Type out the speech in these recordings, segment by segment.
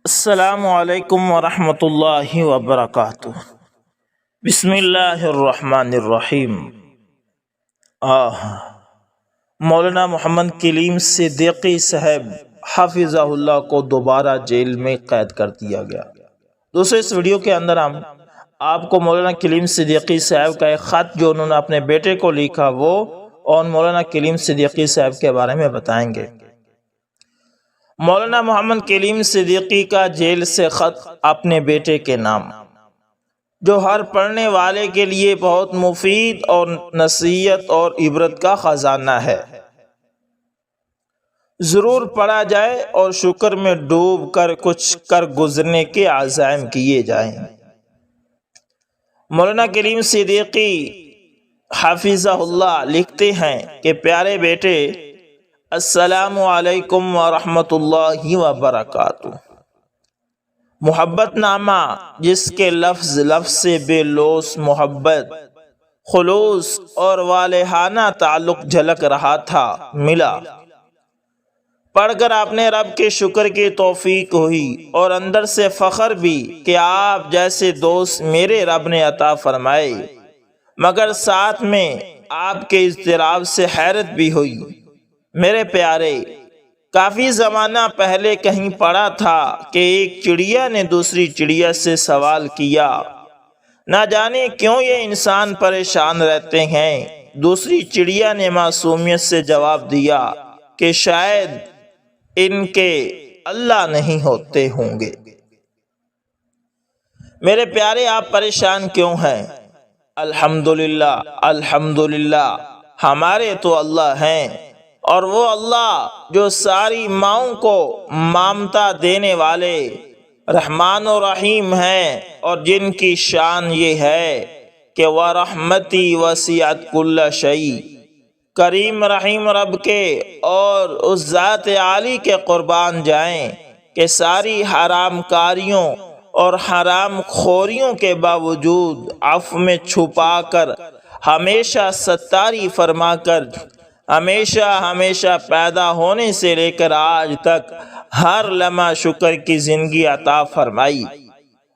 السلام علیکم ورحمۃ اللہ وبرکاتہ۔ بسم اللہ الرحمن الرحیم۔ مولانا محمد کلیم صدیقی صاحب حافظہ اللہ کو دوبارہ جیل میں قید کر دیا گیا۔ دوستو، اس ویڈیو کے اندر ہم آپ کو مولانا کلیم صدیقی صاحب کا ایک خط جو انہوں نے اپنے بیٹے کو لکھا وہ اور مولانا کلیم صدیقی صاحب کے بارے میں بتائیں گے۔ مولانا محمد کلیم صدیقی کا جیل سے خط اپنے بیٹے کے نام، جو ہر پڑھنے والے کے لیے بہت مفید اور نصیحت اور عبرت کا خزانہ ہے، ضرور پڑھا جائے اور شکر میں ڈوب کر کچھ کر گزرنے کے عزائم کیے جائیں۔ مولانا کلیم صدیقی حافظہ اللہ لکھتے ہیں کہ پیارے بیٹے، السلام علیکم ورحمۃ اللہ وبرکاتہ۔ محبت نامہ، جس کے لفظ لفظ سے بے لوث محبت، خلوص اور والہانہ تعلق جھلک رہا تھا، ملا۔ پڑھ کر آپ نے رب کے شکر کی توفیق ہوئی اور اندر سے فخر بھی کہ آپ جیسے دوست میرے رب نے عطا فرمائے، مگر ساتھ میں آپ کے اضطراب سے حیرت بھی ہوئی۔ میرے پیارے، کافی زمانہ پہلے کہیں پڑھا تھا کہ ایک چڑیا نے دوسری چڑیا سے سوال کیا، نہ جانے کیوں یہ انسان پریشان رہتے ہیں۔ دوسری چڑیا نے معصومیت سے جواب دیا کہ شاید ان کے اللہ نہیں ہوتے ہوں گے۔ میرے پیارے، آپ پریشان کیوں ہیں؟ الحمدللہ الحمدللہ، ہمارے تو اللہ ہیں، اور وہ اللہ جو ساری ماؤں کو مامتا دینے والے رحمان و رحیم ہیں، اور جن کی شان یہ ہے کہ وَرَحْمَتِي وَسِعَتْ كُلَّ شَيْءٍ۔ کریم رحیم رب کے اور اس ذات عالی کے قربان جائیں کہ ساری حرام کاریوں اور حرام خوریوں کے باوجود عفو میں چھپا کر، ہمیشہ ستاری فرما کر، ہمیشہ پیدا ہونے سے لے کر آج تک ہر لمحہ شکر کی زندگی عطا فرمائی،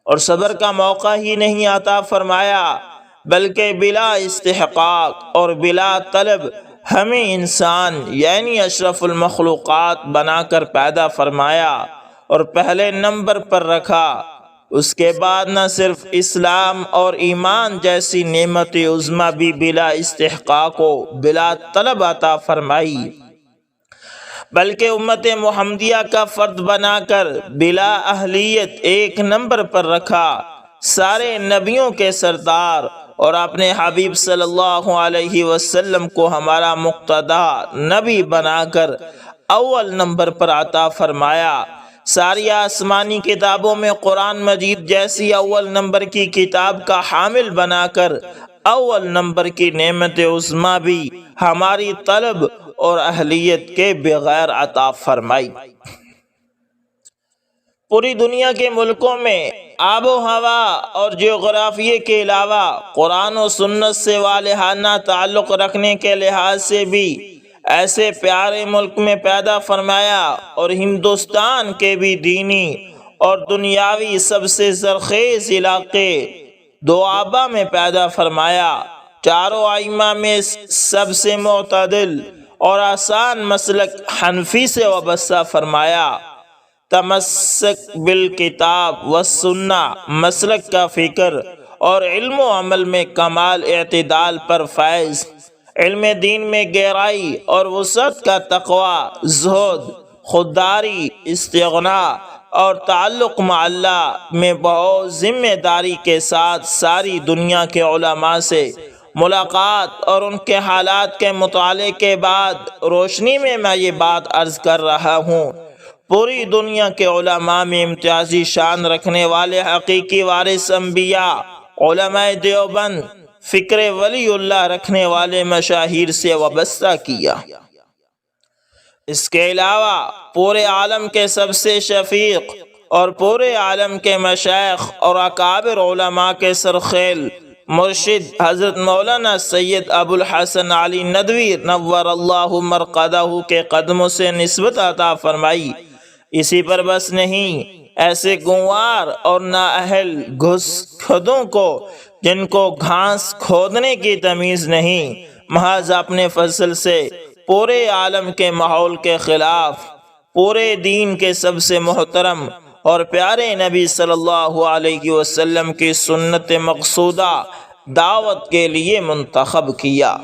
اور صبر کا موقع ہی نہیں عطا فرمایا، بلکہ بلا استحقاق اور بلا طلب ہمیں انسان یعنی اشرف المخلوقات بنا کر پیدا فرمایا اور پہلے نمبر پر رکھا۔ اس کے بعد نہ صرف اسلام اور ایمان جیسی نعمت عظمیٰ بھی بلا استحقاق و بلا طلب عطا فرمائی، بلکہ امت محمدیہ کا فرد بنا کر بلا اہلیت ایک نمبر پر رکھا۔ سارے نبیوں کے سردار اور اپنے حبیب صلی اللہ علیہ وسلم کو ہمارا مقتدا نبی بنا کر اول نمبر پر عطا فرمایا۔ ساری آسمانی کتابوں میں قرآن مجید جیسی اول نمبر کی کتاب کا حامل بنا کر اول نمبر کی نعمت عظمیٰ بھی ہماری طلب اور اہلیت کے بغیر عطا فرمائی۔ پوری دنیا کے ملکوں میں آب و ہوا اور جغرافیے کے علاوہ قرآن و سنت سے والہانہ تعلق رکھنے کے لحاظ سے بھی ایسے پیارے ملک میں پیدا فرمایا، اور ہندوستان کے بھی دینی اور دنیاوی سب سے زرخیز علاقے دوآبہ میں پیدا فرمایا۔ چاروں ائمہ میں سب سے معتدل اور آسان مسلک حنفی سے وابستہ فرمایا۔ تمسک بالکتاب والسنہ مسلک کا فکر اور علم و عمل میں کمال اعتدال پر فائز، علم دین میں گہرائی اور وسعت کا تقوی، زہد، خودداری، استغناء اور تعلق مع اللہ میں بہت ذمہ داری کے ساتھ ساری دنیا کے علماء سے ملاقات اور ان کے حالات کے مطالعے کے بعد روشنی میں یہ بات عرض کر رہا ہوں۔ پوری دنیا کے علماء میں امتیازی شان رکھنے والے حقیقی وارث انبیاء علماء دیوبند فکر ولی اللہ رکھنے والے مشاہیر سے وابستہ کیا۔ اس کے علاوہ پورے عالم کے سب سے شفیق اور پورے عالم کے مشائخ اور اکابر علماء کے سرخیل مرشد حضرت مولانا سید ابو الحسن علی ندوی نور اللہ مرقدہ کے قدموں سے نسبت عطا فرمائی۔ اسی پر بس نہیں، ایسے گنوار اور نااہل گھس کھدوں کو جن کو گھاس کھودنے کی تمیز نہیں، محض اپنے فضل سے پورے عالم کے ماحول کے خلاف پورے دین کے سب سے محترم اور پیارے نبی صلی اللہ علیہ وسلم کی سنت مقصودہ دعوت کے لیے منتخب کیا۔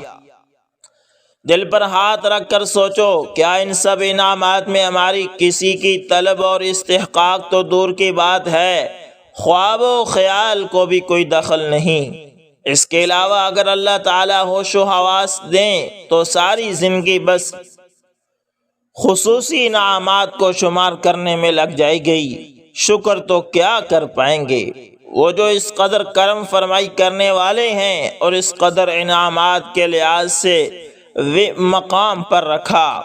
دل پر ہاتھ رکھ کر سوچو، کیا ان سب انعامات میں ہماری کسی کی طلب اور استحقاق تو دور کی بات ہے، خواب و خیال کو بھی کوئی دخل نہیں۔ اس کے علاوہ اگر اللہ تعالیٰ ہوش و حواس دیں تو ساری زندگی بس خصوصی انعامات کو شمار کرنے میں لگ جائے گی، شکر تو کیا کر پائیں گے۔ وہ جو اس قدر کرم فرمائی کرنے والے ہیں اور اس قدر انعامات کے لحاظ سے مقام پر رکھا،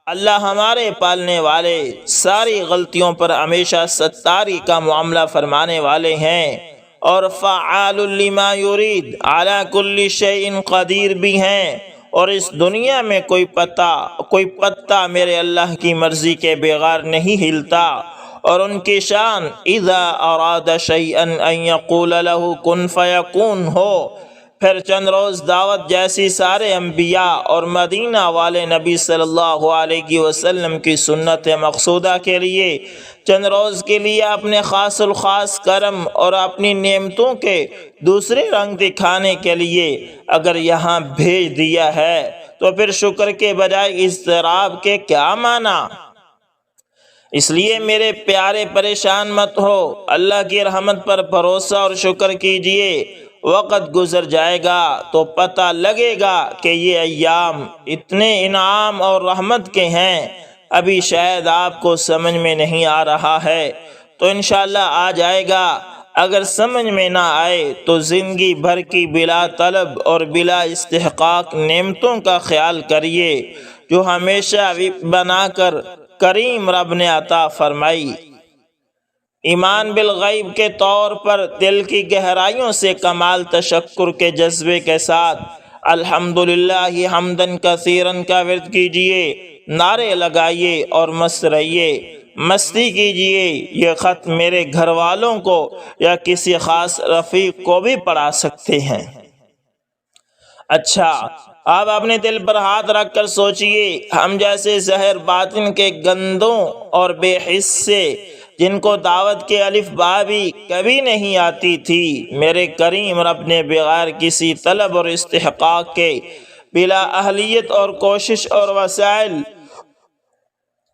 اللہ ہمارے پالنے والے ساری غلطیوں پر ہمیشہ ستاری کا معاملہ فرمانے والے ہیں، اور فعال لما یرید علی کل شیء قدیر بھی ہیں، اور اس دنیا میں کوئی پتا میرے اللہ کی مرضی کے بغیر نہیں ہلتا، اور ان کی شان اذا اراد شیئا ان یقول له کن فیکون ہو۔ پھر چند روز دعوت جیسی سارے انبیاء اور مدینہ والے نبی صلی اللہ علیہ وسلم کی سنت مقصودہ کے لیے چند روز کے لیے اپنے خاص الخاص کرم اور اپنی نعمتوں کے دوسرے رنگ دکھانے کے لیے اگر یہاں بھیج دیا ہے تو پھر شکر کے بجائے اضطراب کے کیا معنی؟ اس لیے میرے پیارے پریشان مت ہو، اللہ کی رحمت پر بھروسہ اور شکر کیجئے۔ وقت گزر جائے گا تو پتہ لگے گا کہ یہ ایام اتنے انعام اور رحمت کے ہیں، ابھی شاید آپ کو سمجھ میں نہیں آ رہا ہے، تو انشاءاللہ آ جائے گا۔ اگر سمجھ میں نہ آئے تو زندگی بھر کی بلا طلب اور بلا استحقاق نعمتوں کا خیال کریے جو ہمیشہ بنا کر کریم رب نے عطا فرمائی۔ ایمان بالغیب کے طور پر دل کی گہرائیوں سے کمال تشکر کے جذبے کے ساتھ الحمدللہ حمدن کثیرن کا ورد کیجئے، نعرے لگائیے اور مست رہیے، مستی کیجئے۔ یہ خط میرے گھر والوں کو یا کسی خاص رفیق کو بھی پڑھا سکتے ہیں۔ اچھا، آپ اپنے دل پر ہاتھ رکھ کر سوچئے، ہم جیسے زہر باطن کے گندوں اور بے حس سے جن کو دعوت کے الف با بھی کبھی نہیں آتی تھی، میرے کریم رب نے بغیر کسی طلب اور استحقاق کے، بلا اہلیت اور کوشش اور وسائل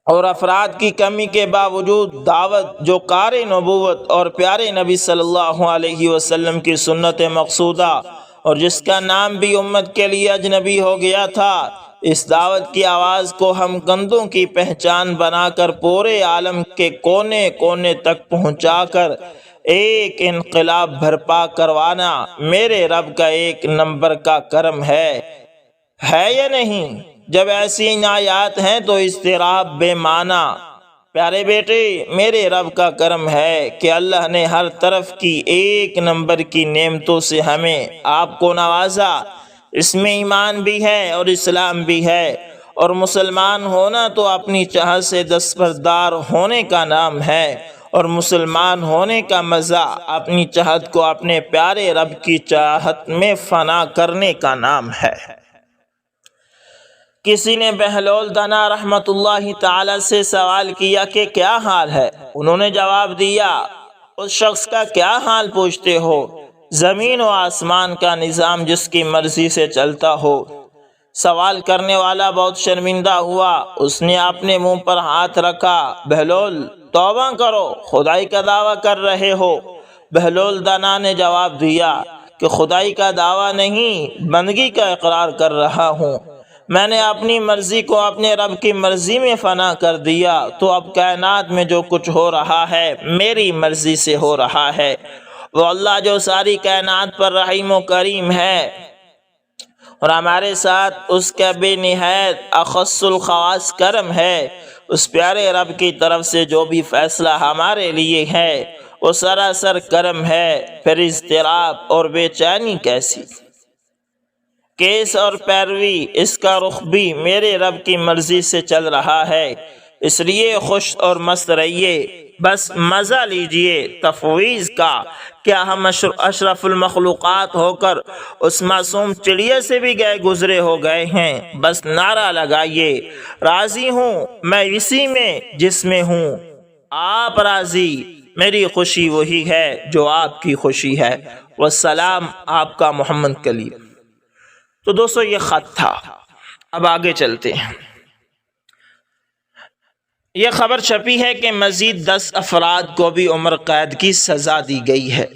اور افراد کی کمی کے باوجود دعوت جو کار نبوت اور پیارے نبی صلی اللہ علیہ وسلم کی سنت مقصودہ اور جس کا نام بھی امت کے لیے اجنبی ہو گیا تھا، اس دعوت کی آواز کو ہم گندوں کی پہچان بنا کر پورے عالم کے کونے کونے تک پہنچا کر ایک انقلاب بھرپا کروانا میرے رب کا ایک نمبر کا کرم ہے یا نہیں؟ جب ایسی عنایات ہیں تو اضطراب بے معنی۔ پیارے بیٹے، میرے رب کا کرم ہے کہ اللہ نے ہر طرف کی ایک نمبر کی نعمتوں سے ہمیں آپ کو نوازا۔ اس میں ایمان بھی ہے اور اسلام بھی ہے، اور مسلمان ہونا تو اپنی چاہت سے دستبردار ہونے کا نام ہے، اور مسلمان ہونے کا مزہ اپنی چاہت کو اپنے پیارے رب کی چاہت میں فنا کرنے کا نام ہے۔ کسی نے بہلول دانا رحمت اللہ تعالی سے سوال کیا کہ کیا حال ہے؟ انہوں نے جواب دیا، اس شخص کا کیا حال پوچھتے ہو؟ زمین و آسمان کا نظام جس کی مرضی سے چلتا ہو۔ سوال کرنے والا بہت شرمندہ ہوا، اس نے اپنے منہ پر ہاتھ رکھا۔ بہلول، توبہ کرو، خدائی کا دعویٰ کر رہے ہو۔ بہلول دانا نے جواب دیا کہ خدائی کا دعویٰ نہیں، بندگی کا اقرار کر رہا ہوں۔ میں نے اپنی مرضی کو اپنے رب کی مرضی میں فنا کر دیا، تو اب کائنات میں جو کچھ ہو رہا ہے میری مرضی سے ہو رہا ہے۔ وہ اللہ جو ساری کائنات پر رحیم و کریم ہے، اور ہمارے ساتھ اس کا بے نہایت اخص الخواص کرم ہے، اس پیارے رب کی طرف سے جو بھی فیصلہ ہمارے لیے ہے وہ سراسر کرم ہے۔ پھر اضطراب اور بے چینی کیسی؟ کیس اور پیروی، اس کا رخ بھی میرے رب کی مرضی سے چل رہا ہے، اس لیے خوش اور مست رہیے۔ بس مزہ لیجئے تفویض کا، کیا ہم اشرف المخلوقات ہو کر اس معصوم چڑیا سے بھی گئے گزرے ہو گئے ہیں؟ بس نعرہ لگائیے راضی ہوں میں اسی میں جس میں ہوں، آپ راضی میری خوشی وہی ہے جو آپ کی خوشی ہے۔ والسلام، آپ کا محمد کلیم۔ تو دوستو یہ خط تھا، اب آگے چلتے ہیں۔ یہ خبر چھپی ہے کہ مزید 10 افراد کو بھی عمر قید کی سزا دی گئی ہے،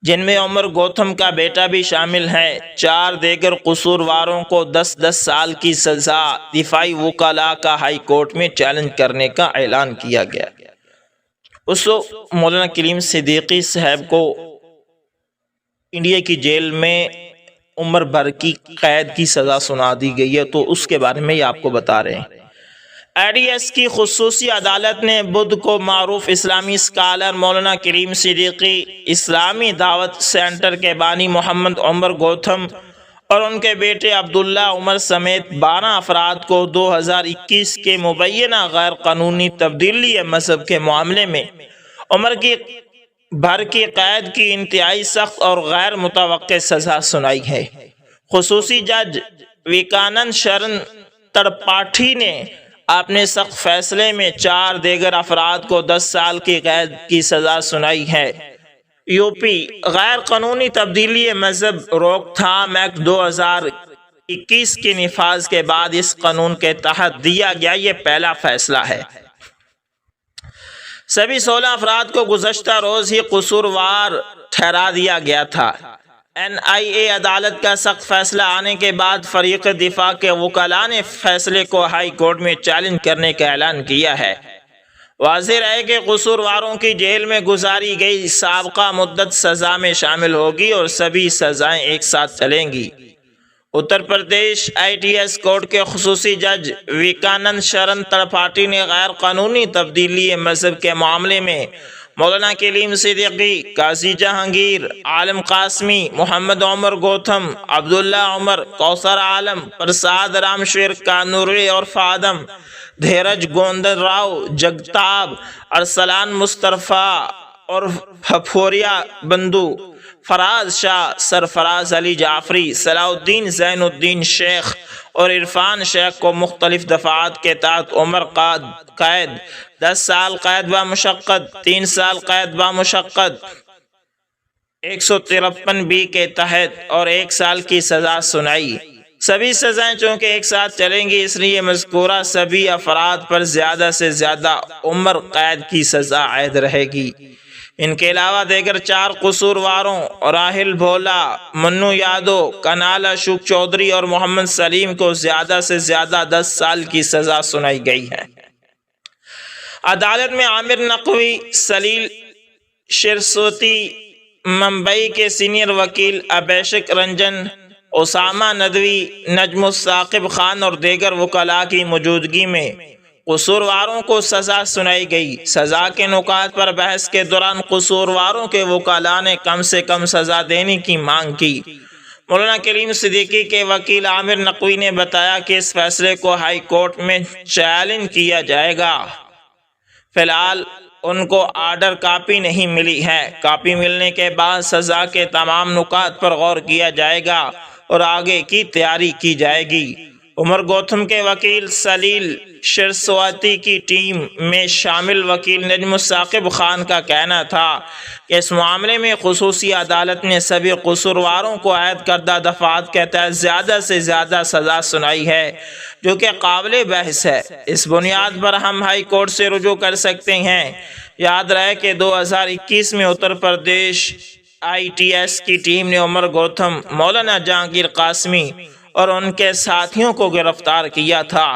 جن میں عمر گوتھم کا بیٹا بھی شامل ہے۔ 4 دیگر قصورواروں کو 10 سال کی سزا دفاعی وکلاء کا ہائی کورٹ میں چیلنج کرنے کا اعلان کیا گیا۔ اس وقت مولانا کلیم صدیقی صاحب کو انڈیا کی جیل میں عمر بھر کی قید کی سزا سنا دی گئی ہے، تو اس کے بارے میں یہ آپ کو بتا رہے ہیں۔ IDS کی خصوصی عدالت نے بدھ کو معروف اسلامی اسکالر مولانا کلیم صدیقی، اسلامی دعوت سینٹر کے بانی محمد عمر گوتھم اور ان کے بیٹے عبداللہ عمر سمیت 12 افراد کو 2021 کے مبینہ غیر قانونی تبدیلی مذہب کے معاملے میں عمر کی بھر کی قید کی انتہائی سخت اور غیر متوقع سزا سنائی ہے۔ خصوصی جج ویکانند شرن ترپاٹھی نے اپنے سخت فیصلے میں 4 دیگر افراد کو 10 سال کی قید کی سزا سنائی ہے۔ یوپی غیر قانونی تبدیلی مذہب روک تھام ایکٹ 2021 کے نفاذ کے بعد اس قانون کے تحت دیا گیا یہ پہلا فیصلہ ہے۔ سبھی 16 افراد کو گزشتہ روز ہی قصوروار ٹھہرا دیا گیا تھا۔ NIA عدالت کا سخت فیصلہ آنے کے بعد فریق دفاع کے وکلاء نے فیصلے کو ہائی کورٹ میں چیلنج کرنے کا اعلان کیا ہے۔ واضح رہے کہ قصورواروں کی جیل میں گزاری گئی سابقہ مدت سزا میں شامل ہوگی اور سبھی سزائیں ایک ساتھ چلیں گی۔ اتر پردیش ITS کورٹ کے خصوصی جج ویکانند شرن ترپاٹھی نے غیر قانونی تبدیلی مذہب کے معاملے میں مولانا کلیم صدیقی، قاضی جہانگیر، عالم قاسمی، محمد عمر گوتھم، عبداللہ عمر، کوثر عالم، پرساد رامشور کانوری اور فادم، دھیرج گوندر راؤ جگتاب، ارسلان مصطفیٰ اور پھپھوریا بندو، فراز شاہ، سرفراز علی جعفری، صلاح الدین زین الدین شیخ اور عرفان شیخ کو مختلف دفعات کے تحت عمر قید 10 سال قید بامشقت، 3 سال قید بامشقت 153B کے تحت اور 1 سال کی سزا سنائی۔ سبھی سزائیں چونکہ ایک ساتھ چلیں گی، اس لیے مذکورہ سبھی افراد پر زیادہ سے زیادہ عمر قید کی سزا عائد رہے گی۔ ان کے علاوہ دیگر 4 قصورواروں راہل بھولا، منو یادو، کنال اشوک چودھری اور محمد سلیم کو زیادہ سے زیادہ 10 سال کی سزا سنائی گئی ہے۔ عدالت میں عامر نقوی، سلیل شرسوتی، ممبئی کے سینئر وکیل ابھیشیک رنجن، اسامہ ندوی، نجم الثاقب خان اور دیگر وکلاء کی موجودگی میں قصورواروں کو سزا سنائی گئی۔ سزا کے نکات پر بحث کے دوران قصورواروں کے وکلاء نے کم سے کم سزا دینے کی مانگ کی۔ مولانا کلیم صدیقی کے وکیل عامر نقوی نے بتایا کہ اس فیصلے کو ہائی کورٹ میں چیلنج کیا جائے گا۔ فی الحال ان کو آرڈر کاپی نہیں ملی ہے۔ کاپی ملنے کے بعد سزا کے تمام نکات پر غور کیا جائے گا اور آگے کی تیاری کی جائے گی۔ عمر گوتھم کے وکیل سلیل شرسواتی کی ٹیم میں شامل وکیل نجم الثاقب خان کا کہنا تھا کہ اس معاملے میں خصوصی عدالت نے سبھی قصورواروں کو عائد کردہ دفعات کے تحت زیادہ سے زیادہ سزا سنائی ہے، جو کہ قابل بحث ہے۔ اس بنیاد پر ہم ہائی کورٹ سے رجوع کر سکتے ہیں۔ یاد رہے کہ 2021 میں اتر پردیش ITS کی ٹیم نے عمر گوتھم، مولانا جہانگیر قاسمی اور ان کے ساتھیوں کو گرفتار کیا تھا۔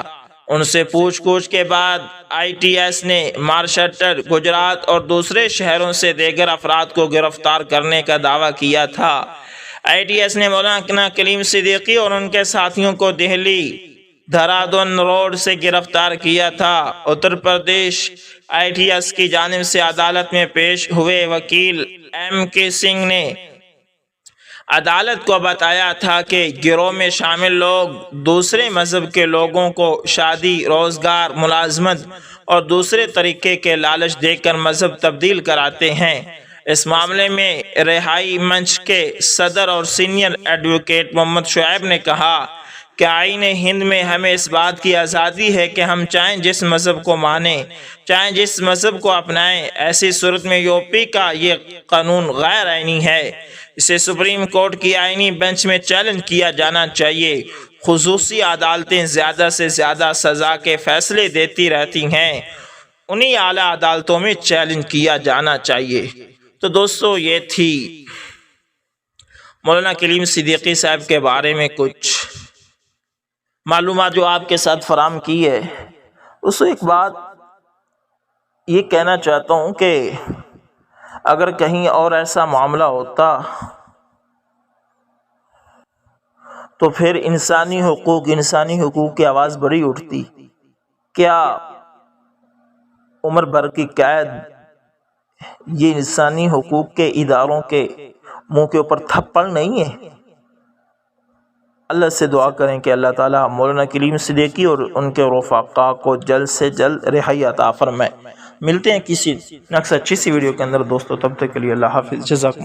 ان سے پوچھ گچھ کے بعد ITS نے مہاراشٹر، گجرات اور دوسرے شہروں سے دیگر افراد کو گرفتار کرنے کا دعویٰ کیا تھا۔ ITS نے مولانا کلیم صدیقی اور ان کے ساتھیوں کو دہلی دہرادون روڈ سے گرفتار کیا تھا۔ اتر پردیش ITS کی جانب سے عدالت میں پیش ہوئے وکیل M.K. سنگھ نے عدالت کو بتایا تھا کہ گروہ میں شامل لوگ دوسرے مذہب کے لوگوں کو شادی، روزگار، ملازمت اور دوسرے طریقے کے لالچ دے کر مذہب تبدیل کراتے ہیں۔ اس معاملے میں رہائی منچ کے صدر اور سینئر ایڈوکیٹ محمد شعیب نے کہا کہ آئین ہند میں ہمیں اس بات کی آزادی ہے کہ ہم چاہیں جس مذہب کو مانیں، چاہیں جس مذہب کو اپنائیں۔ ایسی صورت میں یو پی کا یہ قانون غیر آئینی ہے، اسے سپریم کورٹ کی آئینی بینچ میں چیلنج کیا جانا چاہیے۔ خصوصی عدالتیں زیادہ سے زیادہ سزا کے فیصلے دیتی رہتی ہیں، انہیں اعلیٰ عدالتوں میں چیلنج کیا جانا چاہیے۔ تو دوستو، یہ تھی مولانا کلیم صدیقی صاحب کے بارے میں کچھ معلومات جو آپ کے ساتھ فراہم کی ہے۔ اس کو ایک بات یہ کہنا چاہتا ہوں کہ اگر کہیں اور ایسا معاملہ ہوتا تو پھر انسانی حقوق کی آواز بڑی اٹھتی۔ کیا عمر بھر کی قید یہ انسانی حقوق کے اداروں کے منہ کے اوپر تھپڑ نہیں ہے؟ اللہ سے دعا کریں کہ اللہ تعالیٰ مولانا کلیم صدیقی اور ان کے رفقا کو جلد سے جلد رہائی عطا فرمائے۔ ملتے ہیں کسی نیکسٹ اچھی سی ویڈیو کے اندر دوستو، تب تک کے لیے اللہ حافظ، جزاکم